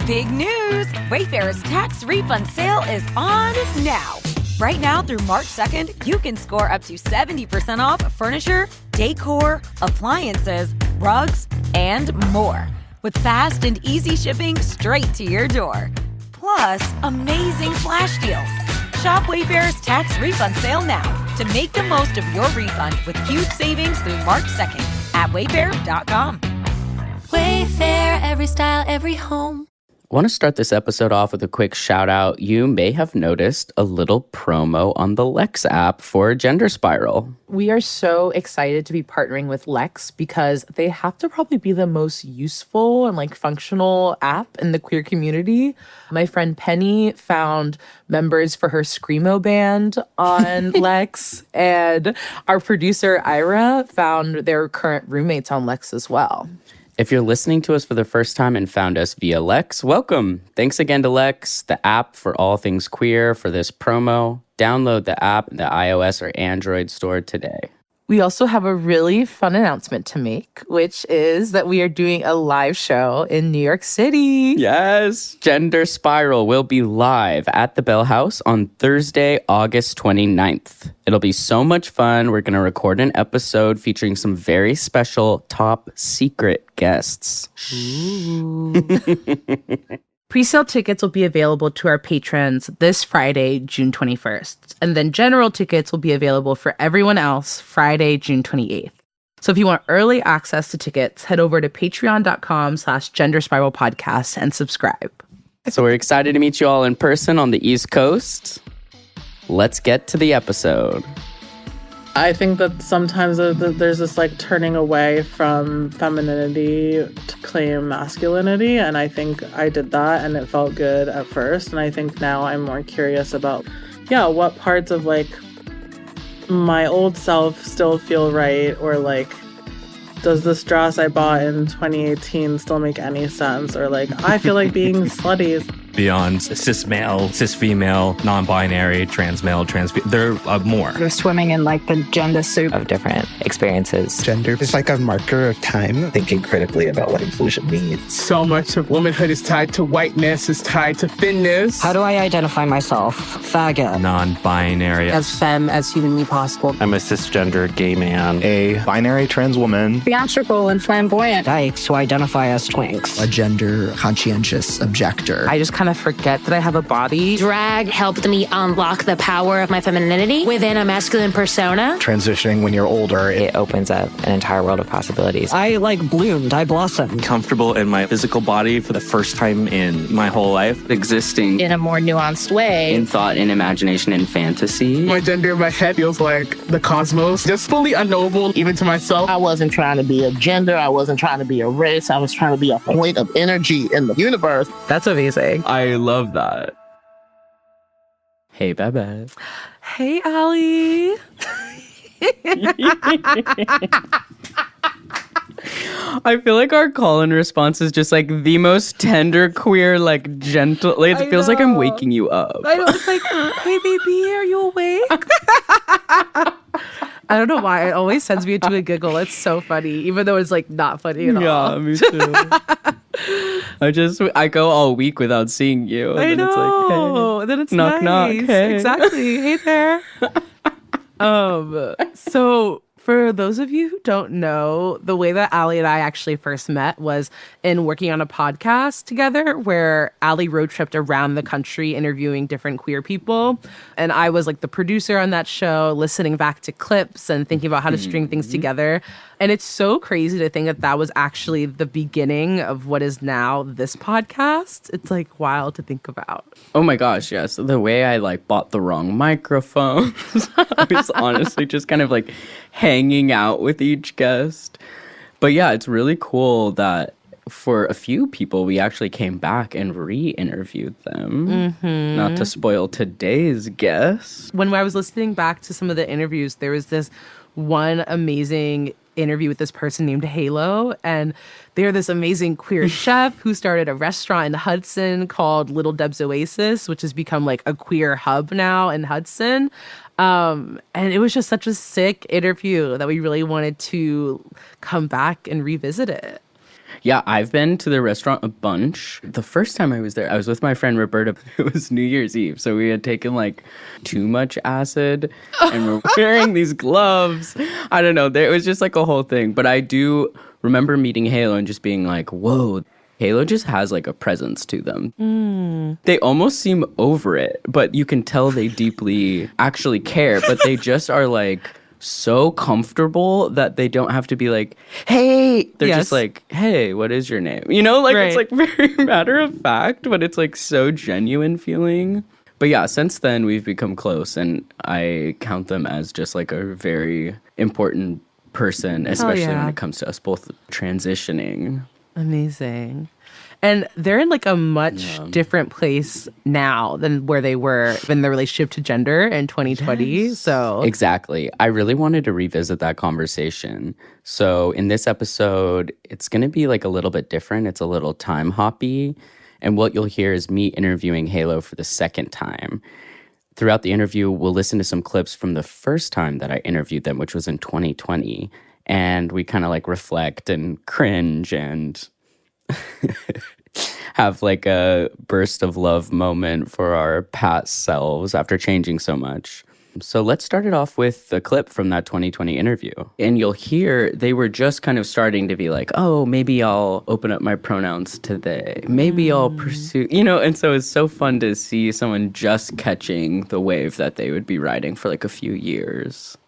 Big news! Wayfair's tax refund sale is on now. Right now through March 2nd, you can score up to 70% off furniture, decor, appliances, rugs, and more. With fast and easy shipping straight to your door. Plus, amazing flash deals. Shop Wayfair's tax refund sale now to make the most of your refund with huge savings through March 2nd at wayfair.com. Wayfair, every style, every home. I want to start this episode off with a quick shout out. You may have noticed a little promo on the Lex app for Gender Spiral. We are so excited to be partnering with Lex because they have to probably be the most useful and functional app in the queer community. My friend Penny found members for her Screamo band on Lex, and our producer Ira found their current roommates on Lex as well. If you're listening to us for the first time and found us via Lex, welcome. Thanks again to Lex, the app for all things queer, for this promo. Download the app in the iOS or Android store today. We also have a really fun announcement to make, which is that we are doing a live show in New York City. Yes, Gender Spiral will be live at the Bell House on Thursday, August 29th. It'll be so much fun. We're going to record an episode featuring some very special top secret guests. Pre-sale tickets will be available to our patrons this Friday, June 21st. And then general tickets will be available for everyone else Friday, June 28th. So if you want early access to tickets, head over to patreon.com/genderspiralpodcast and subscribe. So we're excited to meet you all in person on the East Coast. Let's get to the episode. I think that sometimes there's this turning away from femininity to claim masculinity, and I think I did that and it felt good at first, and I think now I'm more curious about what parts of my old self still feel right, or does this dress I bought in 2018 still make any sense, or I feel like being slutty. Beyond cis male, cis female, non-binary, trans male, there are more. You're swimming in the gender soup of different experiences. Gender is a marker of time. Thinking critically about what inclusion means. So much of womanhood is tied to whiteness, is tied to thinness. How do I identify myself? Faggot. Non-binary. As femme as humanly possible. I'm a cisgender gay man. A binary trans woman. Theatrical and flamboyant. Dykes who identify as twinks. A gender conscientious objector. I just kind of forget that I have a body. Drag helped me unlock the power of my femininity within a masculine persona. Transitioning when you're older, it opens up an entire world of possibilities. I bloomed, I blossomed. Comfortable in my physical body for the first time in my whole life. Existing in a more nuanced way. In thought, in imagination, in fantasy. My gender in my head feels like the cosmos. Just fully unknowable, even to myself. I wasn't trying to be a gender. I wasn't trying to be a race. I was trying to be a point of energy in the universe. That's amazing. I love that. Hey, Bebe. Hey, Allie. I feel like our call-in response is just the most tender, queer, gentle. It feels like I'm waking you up. I know. It's hey, baby, are you awake? I don't know why. It always sends me into a giggle. It's so funny, even though it's not funny at all. Yeah, me too. I go all week without seeing you. And I then know. It's hey, and then it's knock, nice. knock. Hey. Exactly. Hey there. So for those of you who don't know, the way that Allie and I actually first met was in working on a podcast together where Allie road tripped around the country interviewing different queer people. And I was the producer on that show, listening back to clips and thinking about how to string things together. And it's so crazy to think that was actually the beginning of what is now this podcast. It's wild to think about. Oh my gosh, yes. The way I bought the wrong microphones. I was honestly just kind of hanging out with each guest. But yeah, it's really cool that for a few people, we actually came back and re-interviewed them. Mm-hmm. Not to spoil today's guest. When I was listening back to some of the interviews, there was this one amazing interview with this person named Halo, and they're this amazing queer chef who started a restaurant in Hudson called Little Deb's Oasis, which has become a queer hub now in Hudson. And it was just such a sick interview that we really wanted to come back and revisit it. Yeah, I've been to the restaurant a bunch. The first time I was there, I was with my friend Roberta. It was New Year's Eve. So we had taken like too much acid and we're wearing these gloves. I don't know. It was just like a whole thing. But I do remember meeting Halo and just being like, whoa, Halo just has like a presence to them. They almost seem over it, but you can tell they deeply actually care. But they just are like so comfortable that they don't have to be like, hey, they're just like, hey, what is your name? You know, like it's like very matter of fact, but it's like so genuine feeling. But yeah, since then we've become close and I count them as just like a very important person, especially when it comes to us both transitioning. Amazing. And they're in like a much different place now than where they were in their relationship to gender in 2020. Yes. So exactly. I really wanted to revisit that conversation. So in this episode, it's going to be like a little bit different. It's a little time hoppy. And what you'll hear is me interviewing Halo for the second time. Throughout the interview, we'll listen to some clips from the first time that I interviewed them, which was in 2020. And we kind of like reflect and cringe and have like a burst of love moment for our past selves after changing so much. So let's start it off with a clip from that 2020 interview. And you'll hear they were just kind of starting to be like, oh, maybe I'll open up my pronouns to they. Maybe I'll pursue, you know, and so it's so fun to see someone just catching the wave that they would be riding for like a few years.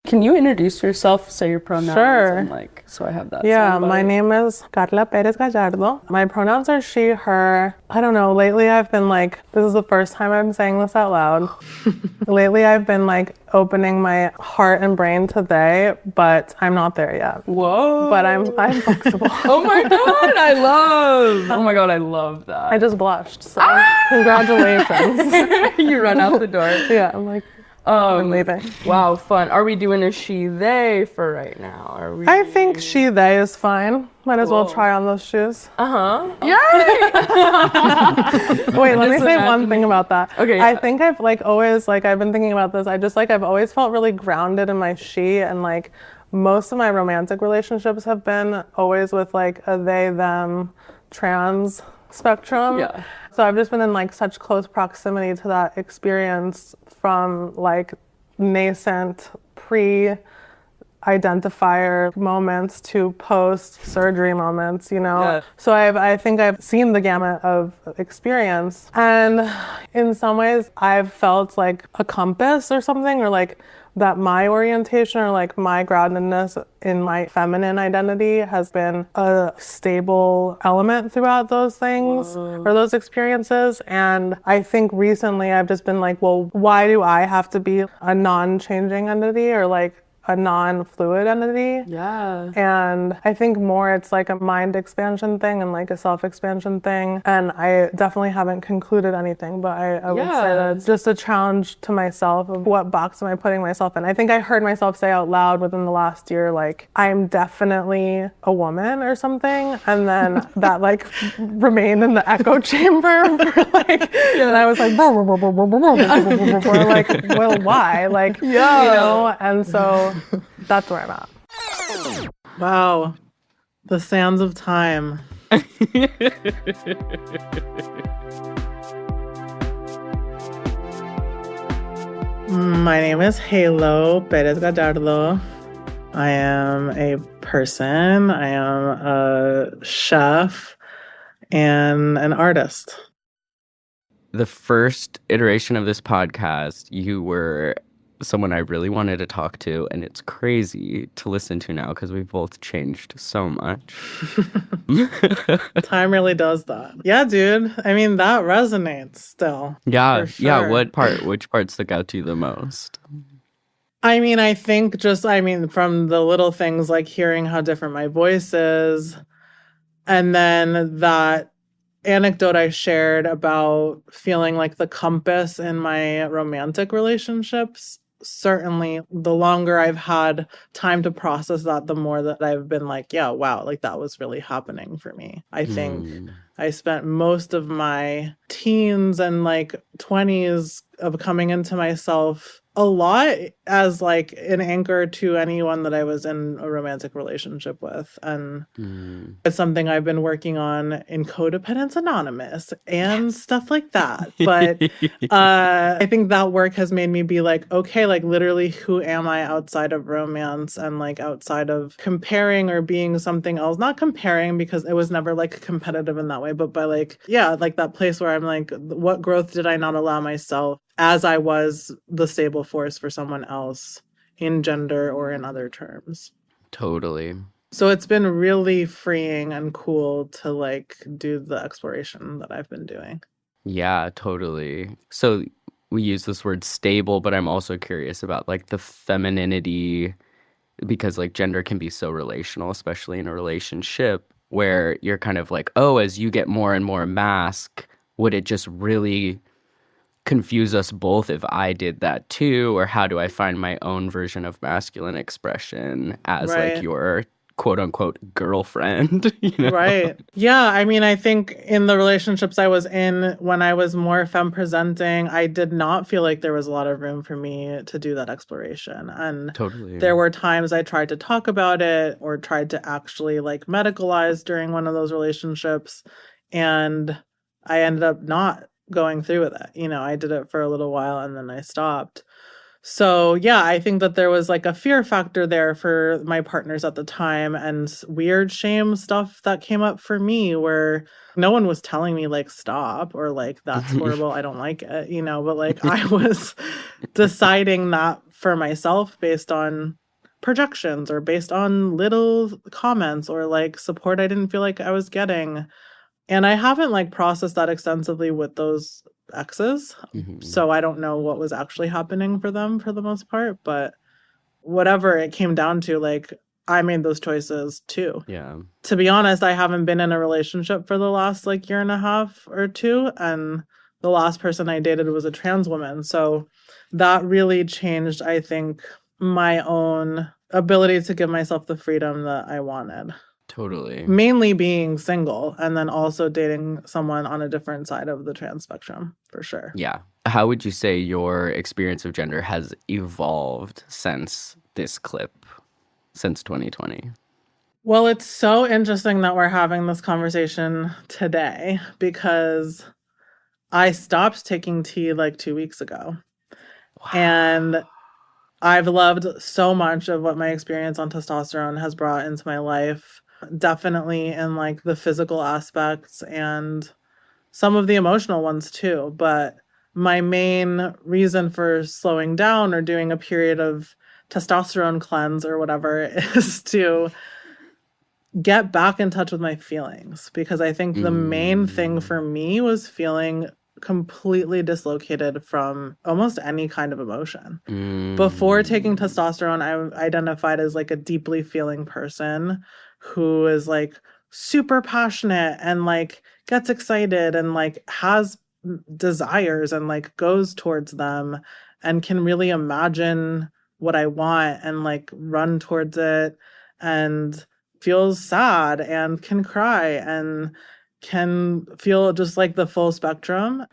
Can you introduce yourself, say your pronouns? Sure. And like, so I have that. Yeah, my name is Carla Perez-Gallardo. My pronouns are she, her. I don't know, lately I've been like, this is the first time I'm saying this out loud. Lately I've been like opening my heart and brain to they, but I'm not there yet. Whoa. But I'm flexible. Oh my God, I love that. I just blushed, so congratulations. You run out the door. Yeah, I'm like, I'm leaving. Wow, fun. Are we doing a she, they for right now? I think she, they is fine. Might as well try on those shoes. Yay! Wait, let me say one thing about that. Okay. I think I've like always, like I've been thinking about this. I just like, I've always felt really grounded in my she, and like most of my romantic relationships have been always with like a they, them, trans spectrum. Yeah. So I've just been in like such close proximity to that experience from like nascent pre-identifier moments to post-surgery moments, you know? Yeah. So I think I've seen the gamut of experience. And in some ways, I've felt like a compass or something, or like that my orientation or like my groundedness in my feminine identity has been a stable element throughout those things or those experiences. And I think recently I've just been like, well, why do I have to be a non-changing entity or like a non-fluid entity? Yeah. And I think more it's like a mind expansion thing and like a self-expansion thing. And I definitely haven't concluded anything, but I would say that it's just a challenge to myself of what box am I putting myself in. I think I heard myself say out loud within the last year, like, I'm definitely a woman or something. And then that like remained in the echo chamber for like, and I was like, like, well, why? Like, you know? And so that's where I'm at. Wow. The sands of time. My name is Halo Perez-Gallardo. I am a person. I am a chef and an artist. The first iteration of this podcast, you were someone I really wanted to talk to, and it's crazy to listen to now because we've both changed so much. Time really does that. Yeah, dude. I mean, that resonates still. Yeah, for sure. yeah. Which part stuck out to you the most? I mean, I think from the little things like hearing how different my voice is, and then that anecdote I shared about feeling like the compass in my romantic relationships. Certainly, the longer I've had time to process that, the more that I've been like, yeah, wow, like that was really happening for me. I think I spent most of my teens and like 20s of coming into myself a lot as like an anchor to anyone that I was in a romantic relationship with. And it's something I've been working on in Codependence Anonymous and stuff like that. But I think that work has made me be like, okay, like literally who am I outside of romance and like outside of comparing or being something else? Not comparing because it was never like competitive in that way, but by like, yeah, like that place where I'm like, what growth did I not allow myself as I was the stable force for someone else in gender or in other terms. Totally. So it's been really freeing and cool to like do the exploration that I've been doing. Yeah, totally. So we use this word stable, but I'm also curious about like the femininity, because like gender can be so relational, especially in a relationship where you're kind of like, oh, as you get more and more mask, would it just really confuse us both if I did that too? Or how do I find my own version of masculine expression as like your quote unquote girlfriend? You know? Right. Yeah. I mean, I think in the relationships I was in when I was more femme presenting, I did not feel like there was a lot of room for me to do that exploration. And totally. There were times I tried to talk about it or tried to actually like medicalize during one of those relationships. And I ended up not going through with it. You know, I did it for a little while and then I stopped. So yeah, I think that there was like a fear factor there for my partners at the time and weird shame stuff that came up for me where no one was telling me like stop or like that's horrible, I don't like it, you know, but like I was deciding that for myself based on projections or based on little comments or like support I didn't feel like I was getting. And I haven't like processed that extensively with those exes. So I don't know what was actually happening for them for the most part, but whatever it came down to, like I made those choices too. Yeah. To be honest, I haven't been in a relationship for the last like year and a half or two. And the last person I dated was a trans woman. So that really changed, I think, my own ability to give myself the freedom that I wanted. Totally. Mainly being single and then also dating someone on a different side of the trans spectrum, for sure. Yeah. How would you say your experience of gender has evolved since this clip, since 2020? Well, it's so interesting that we're having this conversation today because I stopped taking tea like 2 weeks ago. Wow. And I've loved so much of what my experience on testosterone has brought into my life. Definitely in like the physical aspects and some of the emotional ones too. But my main reason for slowing down or doing a period of testosterone cleanse or whatever is to get back in touch with my feelings. Because I think the main thing for me was feeling completely dislocated from almost any kind of emotion. Before taking testosterone, I identified as like a deeply feeling person who is like super passionate and like gets excited and like has desires and like goes towards them and can really imagine what I want and like run towards it and feels sad and can cry and can feel just like the full spectrum.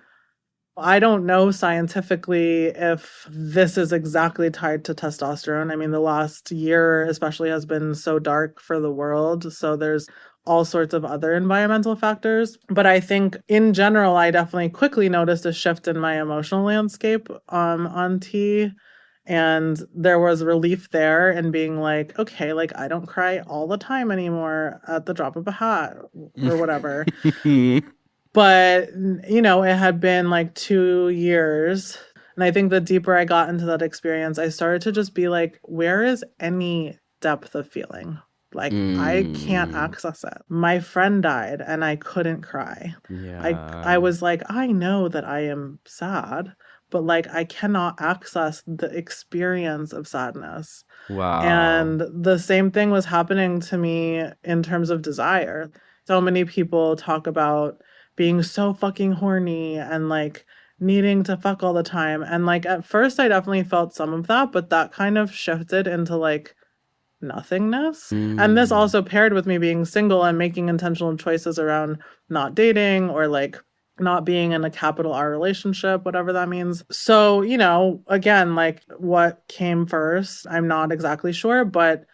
I don't know scientifically if this is exactly tied to testosterone. I mean, the last year especially has been so dark for the world. So there's all sorts of other environmental factors. But I think in general, I definitely quickly noticed a shift in my emotional landscape on tea. And there was relief there in being like, okay, like I don't cry all the time anymore at the drop of a hat or whatever. But, you know, it had been like 2 years. And I think the deeper I got into that experience, I started to just be like, where is any depth of feeling? Like, I can't access it. My friend died and I couldn't cry. Yeah. I was like, I know that I am sad, but like, I cannot access the experience of sadness. Wow. And the same thing was happening to me in terms of desire. So many people talk about being so fucking horny and like needing to fuck all the time. And like at first I definitely felt some of that, but that kind of shifted into like nothingness. And this also paired with me being single and making intentional choices around not dating or like not being in a capital R relationship, whatever that means. So, you know, again, like what came first, I'm not exactly sure, but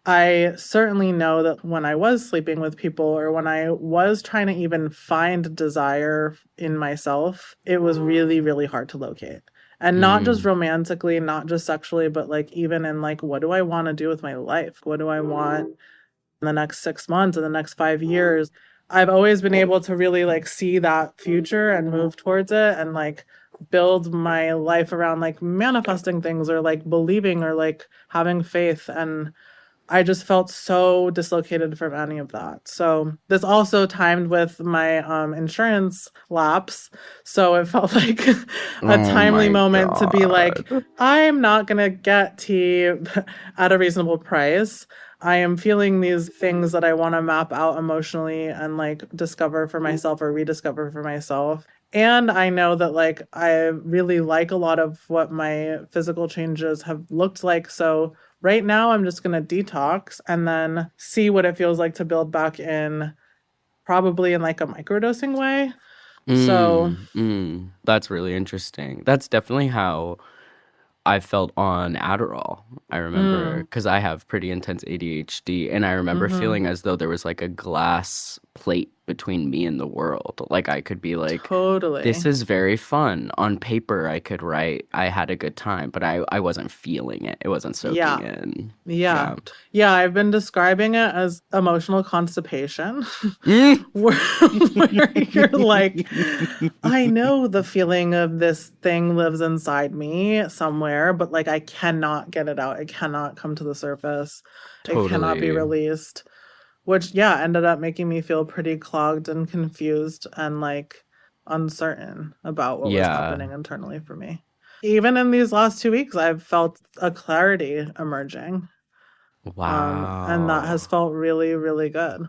I certainly know that when I was sleeping with people or when I was trying to even find desire in myself, it was really, really hard to locate. And not just romantically, not just sexually, but like even in like, what do I want to do with my life? What do I want in the next 6 months, in the next 5 years? I've always been able to really like see that future and move towards it and like build my life around like manifesting things or like believing or like having faith. And I just felt so dislocated from any of that. So this also timed with my insurance lapse. So it felt like a timely moment to be like, I'm not going to get tea at a reasonable price. I am feeling these things that I want to map out emotionally and like discover for myself or rediscover for myself. And I know that like I really like a lot of what my physical changes have looked like. So right now I'm just going to detox and then see what it feels like to build back in, probably in like a microdosing way. That's really interesting. That's definitely how I felt on Adderall. I remember because I have pretty intense ADHD, and I remember feeling as though there was like a glass plate between me and the world. Like I could be like, totally, this is very fun. On paper, I could write, I had a good time, but I wasn't feeling it. It wasn't soaking in. Yeah. I've been describing it as emotional constipation, where you're like, I know the feeling of this thing lives inside me somewhere, but like I cannot get it out. It cannot come to the surface. Totally. It cannot be released. Which, ended up making me feel pretty clogged and confused and like uncertain about what was happening internally for me. Even in these last 2 weeks, I've felt a clarity emerging. Wow. And that has felt really, really good.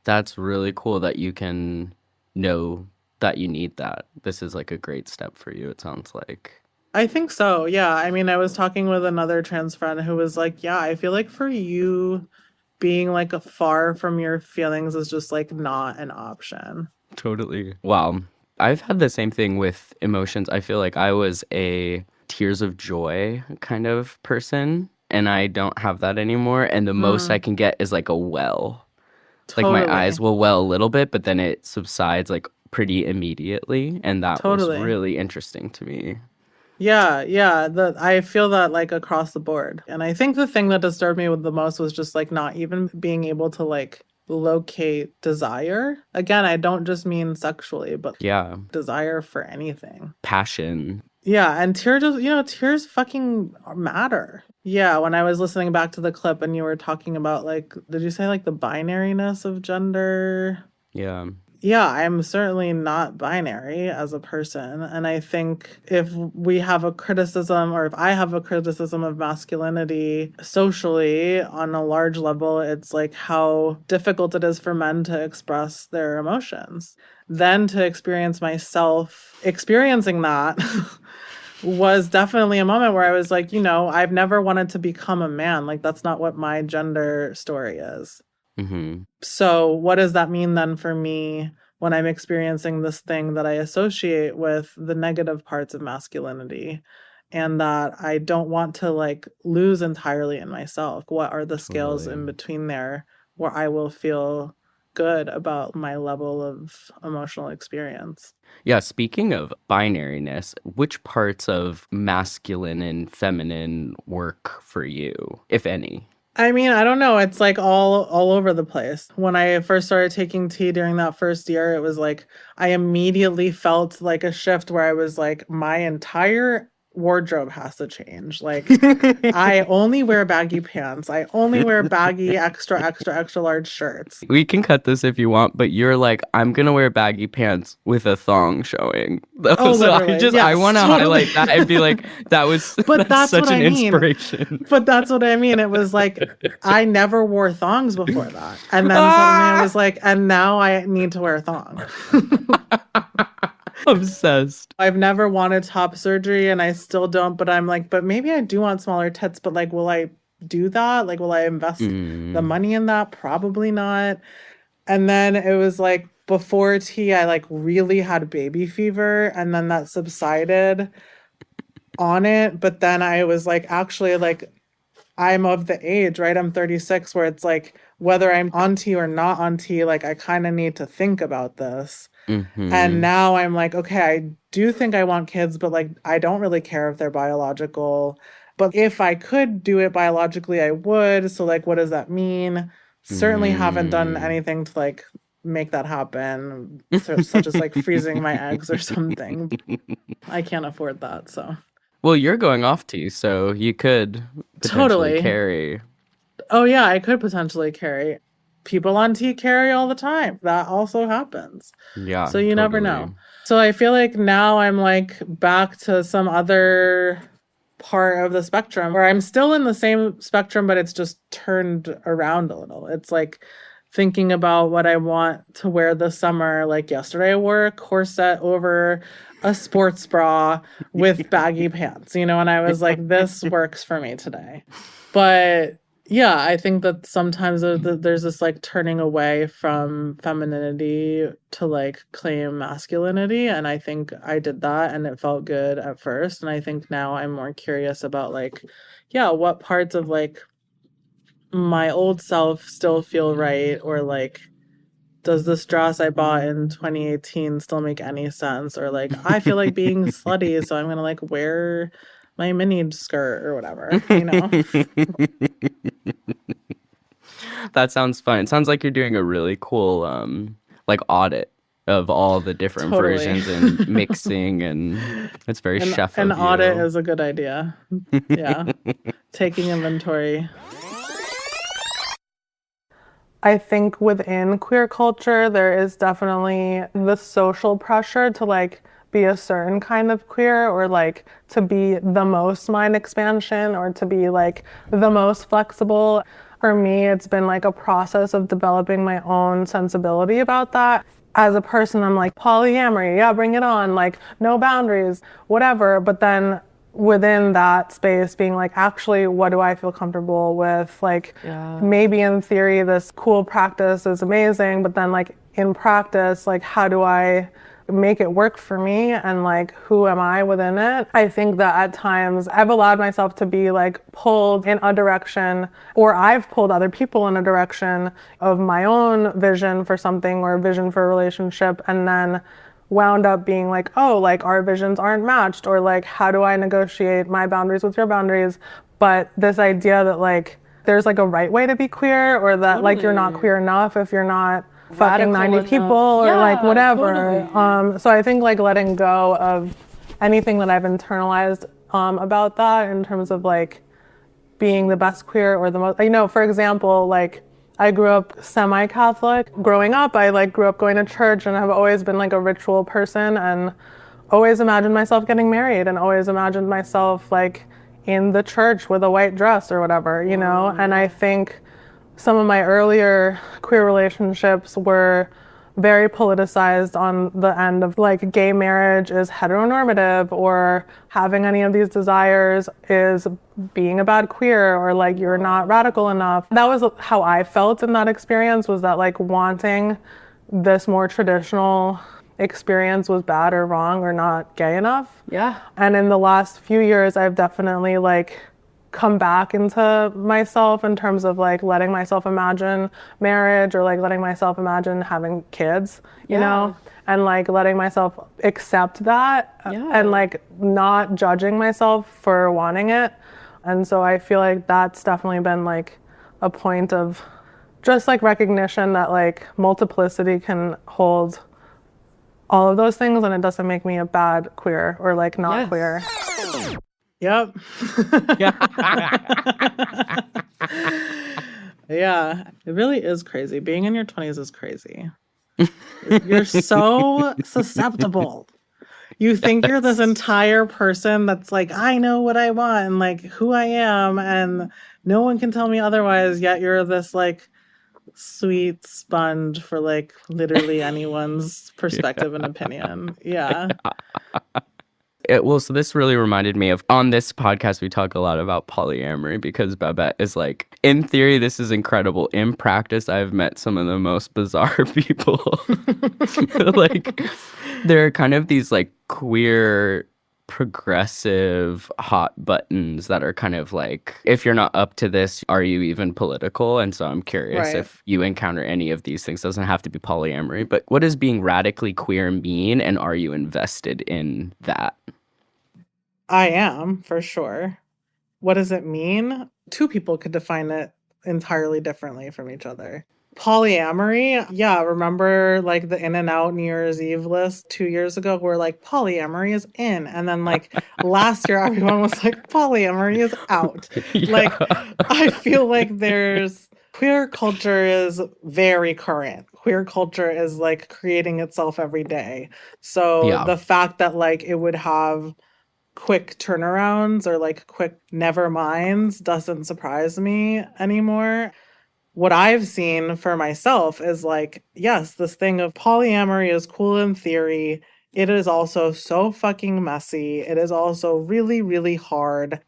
That's really cool that you can know that you need that. This is like a great step for you, it sounds like. I think so. Yeah. I mean, I was talking with another trans friend who was like, I feel like for you, being like far from your feelings is just like not an option. Totally. Wow. I've had the same thing with emotions. I feel like I was a tears of joy kind of person, and I don't have that anymore. And the most I can get is like a well. Totally. Like my eyes will well a little bit, but then it subsides like pretty immediately. And that was really interesting to me. I feel that like across the board. And I think the thing that disturbed me the most was just like not even being able to like locate desire. Again, I don't just mean sexually, but desire for anything. Passion. Yeah, and tears fucking matter. Yeah, when I was listening back to the clip and you were talking about like, did you say like the binariness of gender? Yeah. Yeah, I'm certainly not binary as a person. And I think if we have a criticism or if I have a criticism of masculinity socially on a large level, it's like how difficult it is for men to express their emotions. Then to experience myself experiencing that was definitely a moment where I was like, I've never wanted to become a man. Like, that's not what my gender story is. Mm-hmm. So what does that mean then for me when I'm experiencing this thing that I associate with the negative parts of masculinity and that I don't want to like lose entirely in myself? What are the scales in between there where I will feel good about my level of emotional experience? Yeah, speaking of binariness, which parts of masculine and feminine work for you, if any? I mean, I don't know. It's like all over the place. When I first started taking tea during that first year, it was like I immediately felt like a shift where I was like, my entire wardrobe has to change. Like, I only wear baggy pants. I only wear baggy extra large shirts. We can cut this if you want, but you're like, I'm gonna wear baggy pants with a thong showing. So I want to highlight that and be like, that's such an inspiration. But that's what I mean. It was like I never wore thongs before that, and then suddenly I was like, and now I need to wear a thong. Obsessed. I've never wanted top surgery and I still don't, but I'm like, but maybe I do want smaller tits, but like, will I do that? Like, will I invest the money in that? Probably not. And then it was like before tea, I like really had baby fever, and then that subsided on it. But then I was like, actually, like, I'm of the age, right? I'm 36, where it's like, whether I'm on tea or not on tea, like, I kind of need to think about this. Mm-hmm. And now I'm like, okay, I do think I want kids, but like, I don't really care if they're biological. But if I could do it biologically, I would. So like, what does that mean? Certainly haven't done anything to like make that happen, such as like freezing my eggs or something. I can't afford that, so. Well, you're going off tea, so you could potentially carry. Oh yeah, I could potentially carry. People on tea carry all the time. That also happens. Yeah. So you never know. So I feel like now I'm like back to some other part of the spectrum where I'm still in the same spectrum, but it's just turned around a little. It's like thinking about what I want to wear this summer. Like yesterday I wore a corset over a sports bra with baggy pants, you know, and I was like, this works for me today. But yeah, I think that sometimes there's this like turning away from femininity to like claim masculinity. And I think I did that and it felt good at first. And I think now I'm more curious about like, yeah, what parts of like my old self still feel right? Or like, does this dress I bought in 2018 still make any sense? Or like, I feel like being slutty, so I'm going to like wear my mini skirt or whatever, you know? That sounds fun. It sounds like you're doing a really cool like audit of all the different versions and mixing, and it's very chef of An you. audit is a good idea. Yeah. Taking inventory. I think within queer culture, there is definitely the social pressure to like be a certain kind of queer, or like to be the most mind expansion, or to be like the most flexible. For me, it's been like a process of developing my own sensibility about that. As a person, I'm like, polyamory, yeah, bring it on, like no boundaries, whatever. But then within that space being like, actually, what do I feel comfortable with? Like, maybe in theory, this cool practice is amazing, but then like in practice, like, how do I make it work for me, and like, who am I within it? I think that at times I've allowed myself to be like pulled in a direction, or I've pulled other people in a direction of my own vision for something or vision for a relationship, and then wound up being like, oh, like our visions aren't matched, or like, how do I negotiate my boundaries with your boundaries? But this idea that like there's like a right way to be queer, or that like you're not queer enough if you're not fucking 90 people or like whatever. So I think like letting go of anything that I've internalized about that in terms of like being the best queer or the most, you know, for example, like I grew up semi-Catholic. Growing up, I like grew up going to church and have always been like a ritual person, and always imagined myself getting married, and always imagined myself like in the church with a white dress or whatever, you know? And I think some of my earlier queer relationships were very politicized on the end of like gay marriage is heteronormative, or having any of these desires is being a bad queer, or like you're not radical enough. That was how I felt in that experience, was that like wanting this more traditional experience was bad or wrong or not gay enough. Yeah. And in the last few years, I've definitely like come back into myself in terms of like letting myself imagine marriage, or like letting myself imagine having kids, you know, and like letting myself accept that, and like not judging myself for wanting it. And so I feel like that's definitely been like a point of just like recognition that like multiplicity can hold all of those things, and it doesn't make me a bad queer or like not queer. Yep. Yeah, it really is crazy. Being in your 20s is crazy. You're so susceptible. You think you're this entire person that's like, I know what I want and like who I am, and no one can tell me otherwise, yet you're this like sweet sponge for like literally anyone's perspective and opinion. Yeah. So this really reminded me of, on this podcast, we talk a lot about polyamory because Babette is like, in theory, this is incredible. In practice, I've met some of the most bizarre people. Like, there are kind of these like queer, progressive hot buttons that are kind of like, if you're not up to this, are you even political? And so I'm curious if you encounter any of these things. Doesn't have to be polyamory, but what does being radically queer mean, and are you invested in that? I am, for sure. What does it mean? Two people could define it entirely differently from each other. Polyamory, yeah, remember like the In and Out New Year's Eve list 2 years ago where like polyamory is in, and then like last year everyone was like polyamory is out. Yeah. Like I feel like there's queer culture is very current. Queer culture is like creating itself every day. So the fact that like it would have quick turnarounds or like quick never minds doesn't surprise me anymore. What I've seen for myself is like, yes, this thing of polyamory is cool in theory. It is also so fucking messy. It is also really, really hard.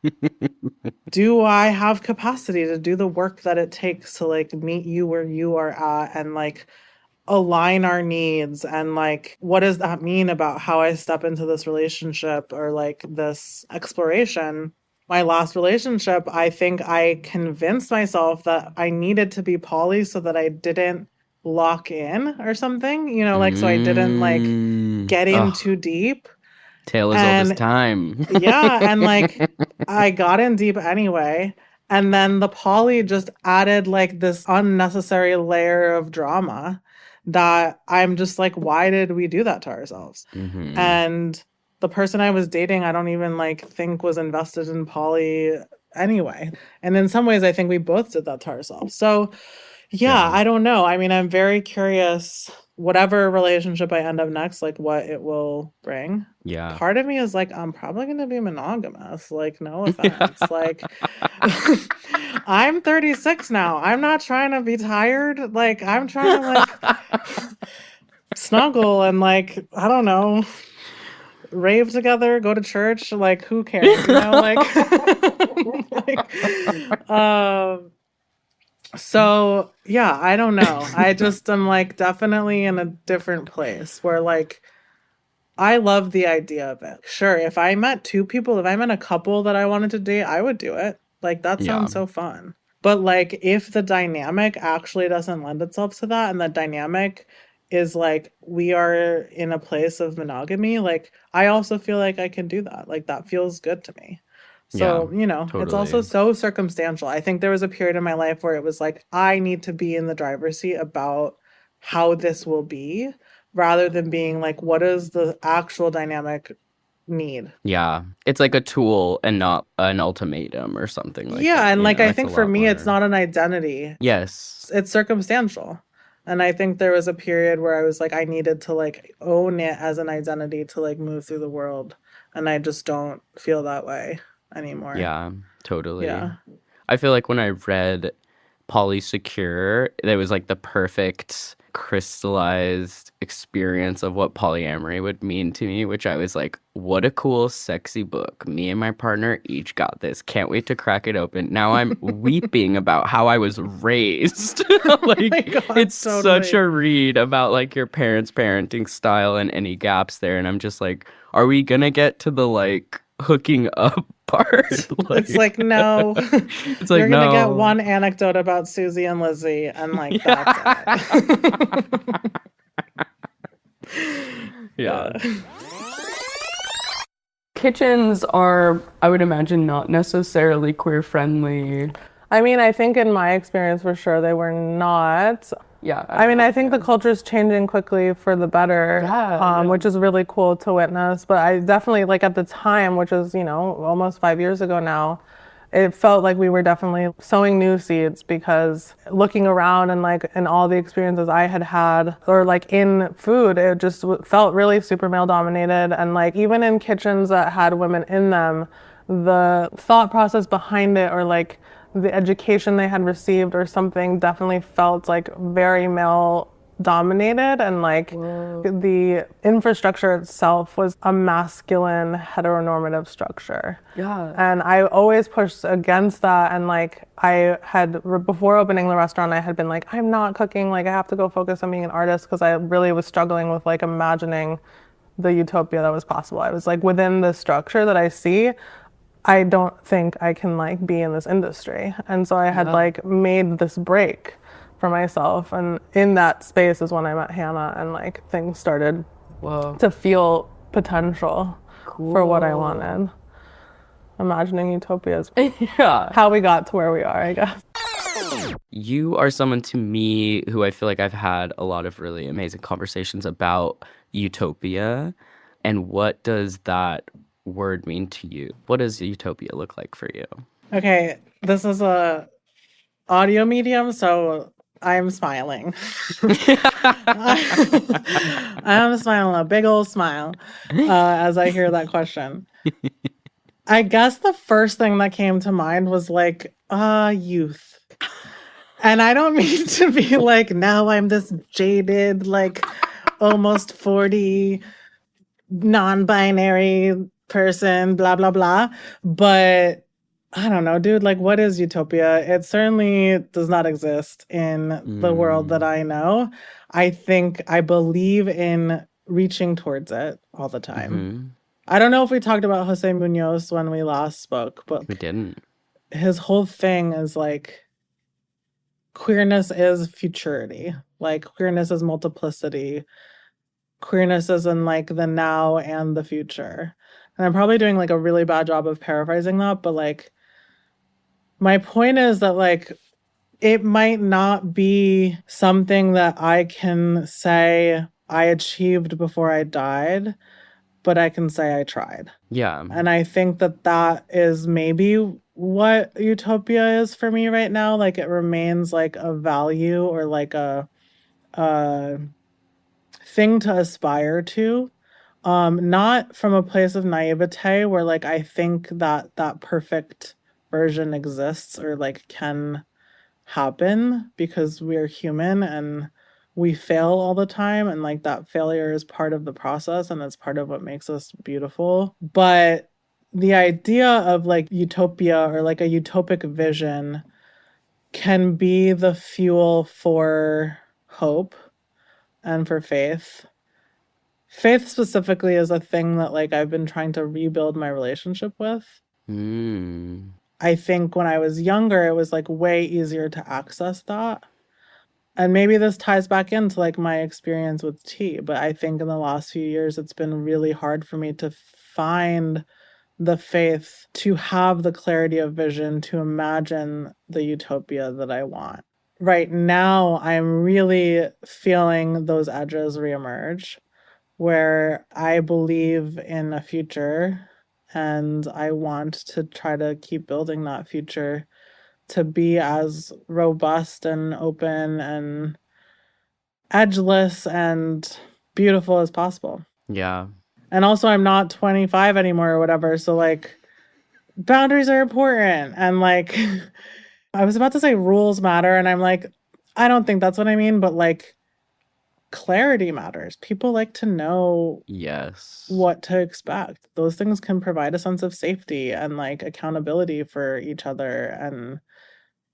Do I have capacity to do the work that it takes to like meet you where you are at and like align our needs? And like, what does that mean about how I step into this relationship or like this exploration? My last relationship, I think I convinced myself that I needed to be poly so that I didn't lock in or something, you know, like, so I didn't like get in too deep. Tale as old as time. Yeah. And like, I got in deep anyway. And then the poly just added like this unnecessary layer of drama that I'm just like, why did we do that to ourselves? Mm-hmm. And the person I was dating, I don't even like think was invested in poly anyway. And in some ways, I think we both did that to ourselves. So yeah, I don't know. I mean, I'm very curious, whatever relationship I end up next, like what it will bring. Yeah. Part of me is like, I'm probably going to be monogamous. Like, no offense. Like, I'm 36 now. I'm not trying to be tired. Like, I'm trying to like snuggle and like, I don't know, rave together, go to church. Like, who cares? You know, so yeah, I don't know. I just am like definitely in a different place where like I love the idea of it. Sure, if I met two people, if I met a couple that I wanted to date, I would do it. Like that sounds so fun. But like if the dynamic actually doesn't lend itself to that, and the dynamic is like we are in a place of monogamy, like I also feel like I can do that. Like that feels good to me. So, you know, It's also so circumstantial. I think there was a period in my life where it was like, I need to be in the driver's seat about how this will be, rather than being like, what is the actual dynamic need? Yeah. It's like a tool and not an ultimatum or something like that. Yeah. And like, know, I think for me, it's not an identity. Yes. It's circumstantial. And I think there was a period where I was like, I needed to like own it as an identity to like move through the world. And I just don't feel that way anymore. Yeah, totally. Yeah. I feel like when I read Polysecure, it was like the perfect crystallized experience of what polyamory would mean to me, which I was like, what a cool, sexy book. Me and my partner each got this. Can't wait to crack it open. Now I'm weeping about how I was raised. Like, God, it's such a read about like your parents' parenting style and any gaps there. And I'm just like, are we gonna get to the like hooking up part? Like, it's like, no. It's like, you're gonna no. get one anecdote about Susie and Lizzie, and like that's it. Yeah. Kitchens are, I would imagine, not necessarily queer friendly. I mean, I think in my experience, for sure, they were not. Yeah. I mean, I think the culture's changing quickly for the better, which is really cool to witness. But I definitely, like at the time, which was, you know, almost 5 years ago now, it felt like we were definitely sowing new seeds, because looking around and like in all the experiences I had had, or like in food, it just felt really super male dominated. And like even in kitchens that had women in them, the thought process behind it, or like the education they had received or something, definitely felt like very male dominated, and like the infrastructure itself was a masculine heteronormative structure. Yeah. And I always pushed against that, and like I had, before opening the restaurant, I had been like, I'm not cooking, like I have to go focus on being an artist, because I really was struggling with like imagining the utopia that was possible. I was like, within the structure that I see, I don't think I can like be in this industry. And so I had like made this break for myself, and in that space is when I met Hannah, and like things started to feel potential for what I wanted. Imagining utopia is how we got to where we are, I guess. You are someone to me who I feel like I've had a lot of really amazing conversations about utopia. And what does that word mean to you? What does utopia look like for you? Okay, this is a audio medium, so I'm smiling. I'm smiling, a big old smile, as I hear that question. I guess the first thing that came to mind was like, youth. And I don't mean to be like, now I'm this jaded, like almost 40 non-binary person, blah, blah, blah. But I don't know, dude, like what is utopia? It certainly does not exist in the world that I know. I believe in reaching towards it all the time. Mm-hmm. I don't know if we talked about Jose Munoz when we last spoke, but we didn't. His whole thing is like, queerness is futurity. Like queerness is multiplicity. Queerness is in like the now and the future. And I'm probably doing like a really bad job of paraphrasing that, but like my point is that like it might not be something that I can say I achieved before I died, but I can say I tried. Yeah. And I think that that is maybe what utopia is for me right now. Like it remains like a value or like a thing to aspire to. Not from a place of naivete where like I think that that perfect version exists or like can happen, because we're human and we fail all the time, and like that failure is part of the process and it's part of what makes us beautiful. But the idea of like utopia or like a utopic vision can be the fuel for hope and for faith. Faith specifically is a thing that like I've been trying to rebuild my relationship with. I think when I was younger, it was like way easier to access that. And maybe this ties back into like my experience with tea, but I think in the last few years, it's been really hard for me to find the faith, to have the clarity of vision, to imagine the utopia that I want. Right now, I'm really feeling those edges reemerge, where I believe in a future and I want to try to keep building that future to be as robust and open and edgeless and beautiful as possible. Yeah. And also I'm not 25 anymore or whatever, so like boundaries are important. And like I was about to say rules matter, and I'm like, I don't think that's what I mean, but like clarity matters. People like to know what to expect. Those things can provide a sense of safety and like accountability for each other. And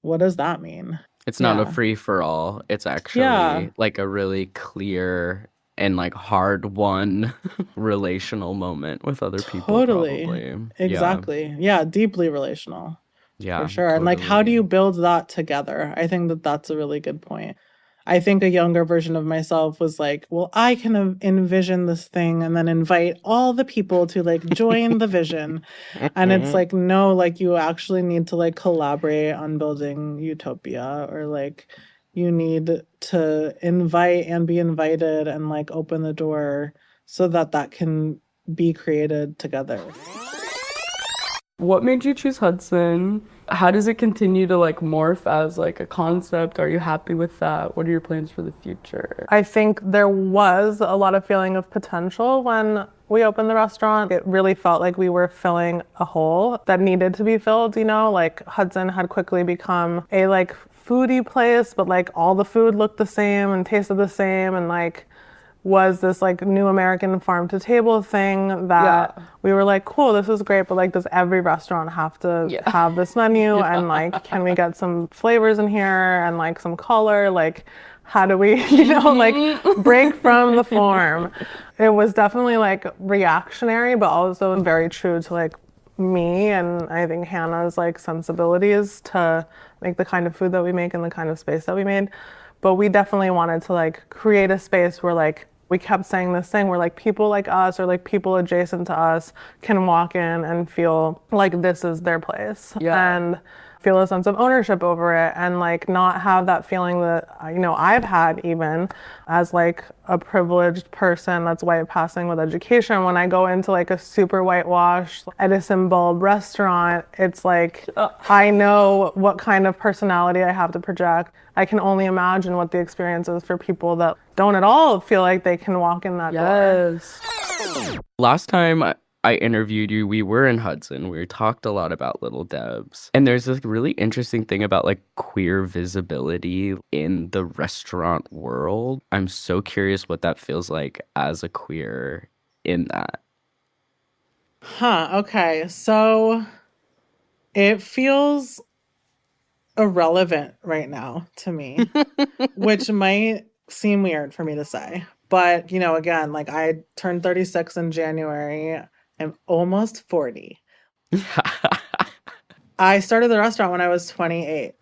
what does that mean? It's not a free for all. It's actually like a really clear and like hard won relational moment with other people. Probably. Exactly. Yeah, deeply relational. Yeah. For sure. Totally. And like, how do you build that together? I think that that's a really good point. I think a younger version of myself was like, well, I can envision this thing and then invite all the people to like join the vision. And it's like, no, like you actually need to like collaborate on building utopia, or like you need to invite and be invited and like open the door so that that can be created together. What made you choose Hudson? How does it continue to like morph as like a concept? Are you happy with that? What are your plans for the future? I think there was a lot of feeling of potential when we opened the restaurant. It really felt like we were filling a hole that needed to be filled, you know? Like Hudson had quickly become a like foodie place, but like all the food looked the same and tasted the same, and like was this like new American farm to table thing that we were like, cool, this is great, but like does every restaurant have to have this menu? And like, can we get some flavors in here and like some color? Like, how do we, like break from the form? It was definitely like reactionary, but also very true to like me and I think Hannah's like sensibilities to make the kind of food that we make and the kind of space that we made. But we definitely wanted to like create a space where like we kept saying this thing where like people like us or like people adjacent to us can walk in and feel like this is their place and feel a sense of ownership over it, and like not have that feeling that I've had even as like a privileged person that's white passing with education. When I go into like a super whitewashed Edison bulb restaurant, it's like I know what kind of personality I have to project. I can only imagine what the experience is for people that don't at all feel like they can walk in that door. Last time I interviewed you, we were in Hudson. We talked a lot about Little Debs. And there's this really interesting thing about like queer visibility in the restaurant world. I'm so curious what that feels like as a queer in that. Okay. So it feels irrelevant right now to me, which might seem weird for me to say. But, again, like I turned 36 in January. I'm almost 40. I started the restaurant when I was 28.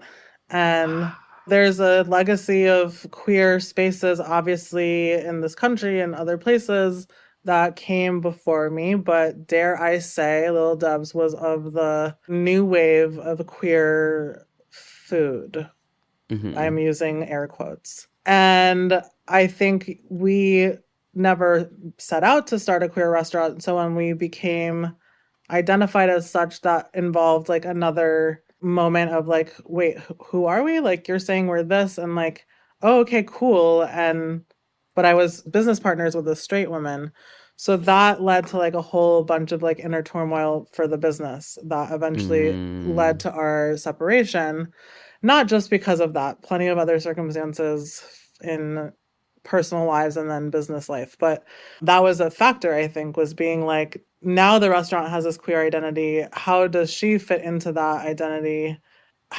And there's a legacy of queer spaces, obviously, in this country and other places that came before me. But dare I say, Little Debs was of the new wave of queer food. I'm using air quotes. And I think we never set out to start a queer restaurant. So when we became identified as such, that involved like another moment of like, wait, who are we? Like, you're saying we're this, and like, oh, okay, cool. But I was business partners with a straight woman. So that led to like a whole bunch of like inner turmoil for the business that eventually led to our separation. Not just because of that, plenty of other circumstances in personal lives and then business life. But that was a factor, I think, was being like, now the restaurant has this queer identity. How does she fit into that identity?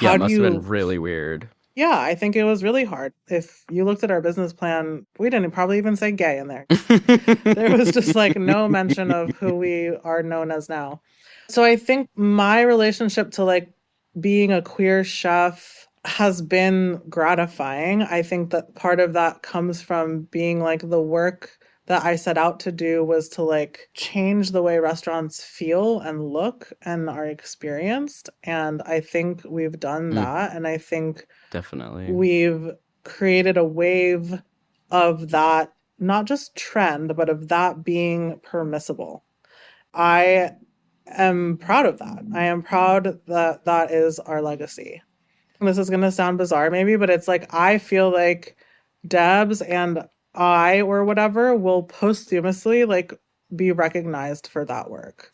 It must have been really weird. Yeah, I think it was really hard. If you looked at our business plan, we didn't probably even say gay in there. There was just like no mention of who we are known as now. So I think my relationship to like being a queer chef has been gratifying. I think that part of that comes from being like the work that I set out to do was to like change the way restaurants feel and look and are experienced. And I think we've done that. And I think definitely we've created a wave of that, not just trend, but of that being permissible. I am proud of that. I am proud that that is our legacy. And this is going to sound bizarre maybe, but it's like I feel like Debs and I or whatever will posthumously like be recognized for that work.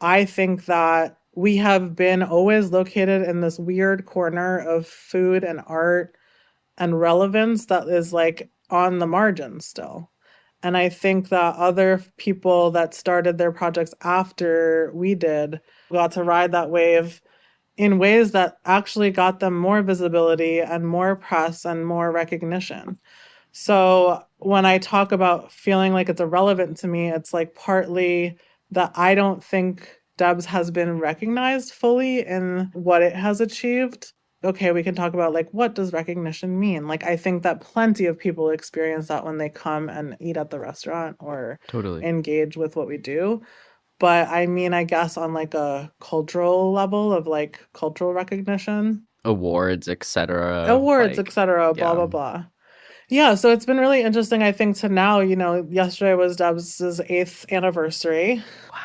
I think that we have been always located in this weird corner of food and art and relevance that is like on the margins still. And I think that other people that started their projects after we did got to ride that wave in ways that actually got them more visibility and more press and more recognition. So when I talk about feeling like it's irrelevant to me, it's like partly that I don't think Debs has been recognized fully in what it has achieved. Okay, we can talk about like, what does recognition mean? Like, I think that plenty of people experience that when they come and eat at the restaurant or engage with what we do. But I mean, I guess on like a cultural level of like cultural recognition. Awards, etc. Blah, blah, blah. Yeah, so it's been really interesting, I think, to now, yesterday was Debs' 8th anniversary. Wow.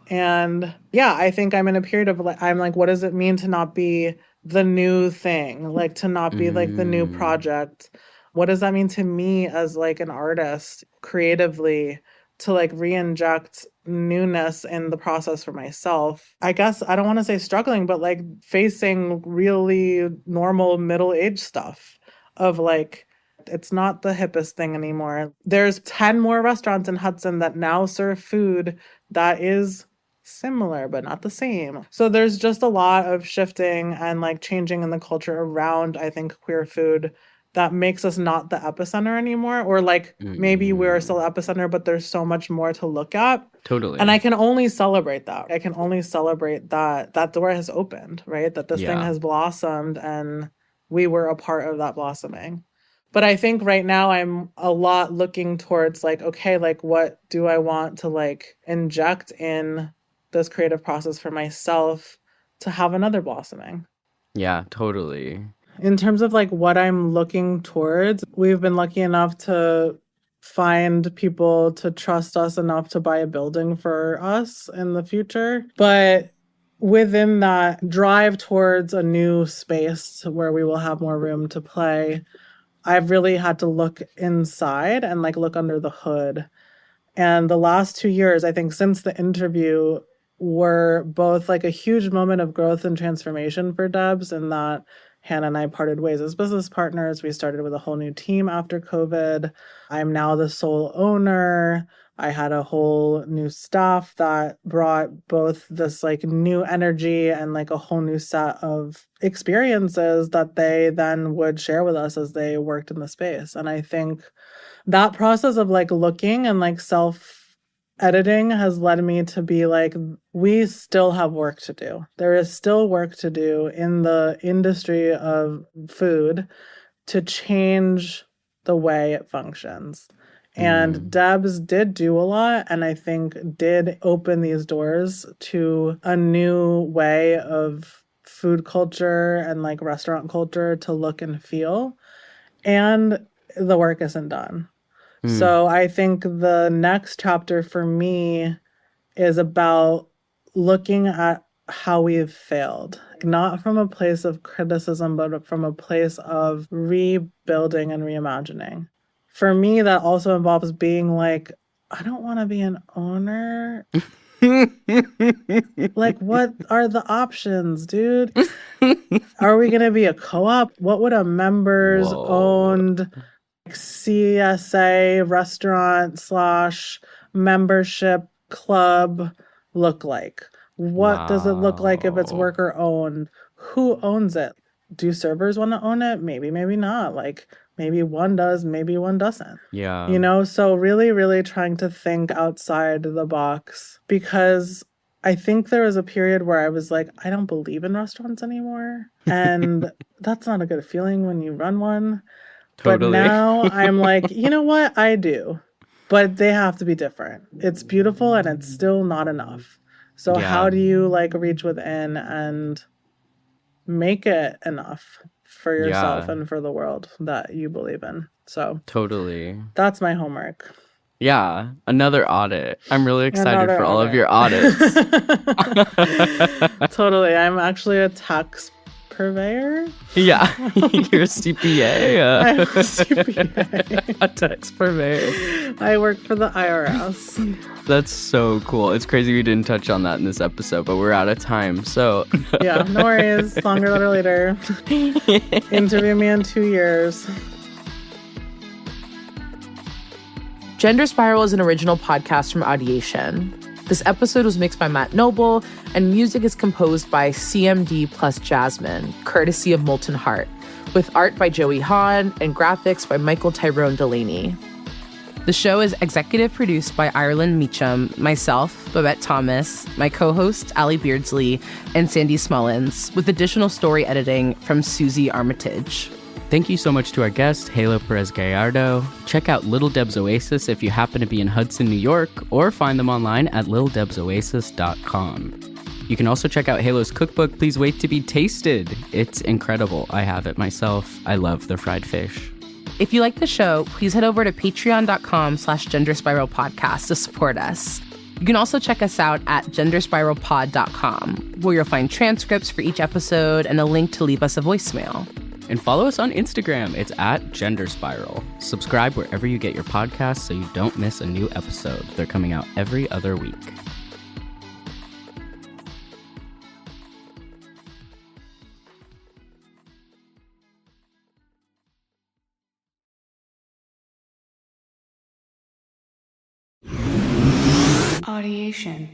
And yeah, I think I'm in a period of like, I'm like, what does it mean to not be the new thing? Like to not be like the new project? What does that mean to me as like an artist creatively to like re-inject newness in the process for myself. I guess I don't want to say struggling, but like facing really normal middle-aged stuff of like, it's not the hippest thing anymore. There's 10 more restaurants in Hudson that now serve food that is similar but not the same. So there's just a lot of shifting and like changing in the culture around, I think, queer food that makes us not the epicenter anymore. Or like maybe we're still epicenter, but there's so much more to look at. Totally. And I can only celebrate that. I can only celebrate that that door has opened, right? That this thing has blossomed and we were a part of that blossoming. But I think right now I'm a lot looking towards like, okay, like what do I want to like inject in this creative process for myself to have another blossoming? Yeah, totally. In terms of like what I'm looking towards, we've been lucky enough to find people to trust us enough to buy a building for us in the future. But within that drive towards a new space where we will have more room to play, I've really had to look inside and like look under the hood. And the last 2 years, I think since the interview, were both like a huge moment of growth and transformation for Debs, in that Hannah and I parted ways as business partners. We started with a whole new team after COVID. I'm now the sole owner. I had a whole new staff that brought both this like new energy and like a whole new set of experiences that they then would share with us as they worked in the space. And I think that process of like looking and like self-editing has led me to be like, we still have work to do. There is still work to do in the industry of food to change the way it functions. And Debs did do a lot, and I think did open these doors to a new way of food culture and like restaurant culture to look and feel. And the work isn't done. So I think the next chapter for me is about looking at how we've failed, not from a place of criticism, but from a place of rebuilding and reimagining. For me, that also involves being like, I don't want to be an owner. Like, what are the options, dude? Are we going to be a co-op? What would a members-owned CSA restaurant / membership club look like? What does it look like if it's worker owned? Who owns it? Do servers want to own it? Maybe, maybe not. Like, maybe one does, maybe one doesn't. Yeah. You know, so really, really trying to think outside the box, because I think there was a period where I was like, I don't believe in restaurants anymore. And that's not a good feeling when you run one. Totally. But now I'm like, you know what? I do. But they have to be different. It's beautiful and it's still not enough. So how do you like reach within and make it enough for yourself and for the world that you believe in? So totally. That's my homework. Yeah, another audit. I'm really excited for all of your audits. Totally. I'm actually a tax purveyor. Yeah, you're a CPA. I'm a CPA. A tax purveyor. I work for the IRS. That's so cool. It's crazy we didn't touch on that in this episode, but we're out of time. So yeah, no worries. Longer or later. Interview me in 2 years. Gender Spiral is an original podcast from Audiation. This episode was mixed by Matt Noble, and music is composed by CMD plus Jasmine, courtesy of Molten Heart, with art by Joey Hahn and graphics by Michael Tyrone Delaney. The show is executive produced by Ireland Meacham, myself, Babette Thomas, my co-host Ali Beardsley, and Sandy Smullins, with additional story editing from Susie Armitage. Thank you so much to our guest, Halo Perez-Gallardo. Check out Little Deb's Oasis if you happen to be in Hudson, New York, or find them online at littledebsoasis.com. You can also check out Halo's cookbook, Please Wait to Be Tasted. It's incredible. I have it myself. I love the fried fish. If you like the show, please head over to patreon.com/genderspiralpodcast to support us. You can also check us out at genderspiralpod.com, where you'll find transcripts for each episode and a link to leave us a voicemail. And follow us on Instagram. It's at Gender Spiral. Subscribe wherever you get your podcasts so you don't miss a new episode. They're coming out every other week. Audiation.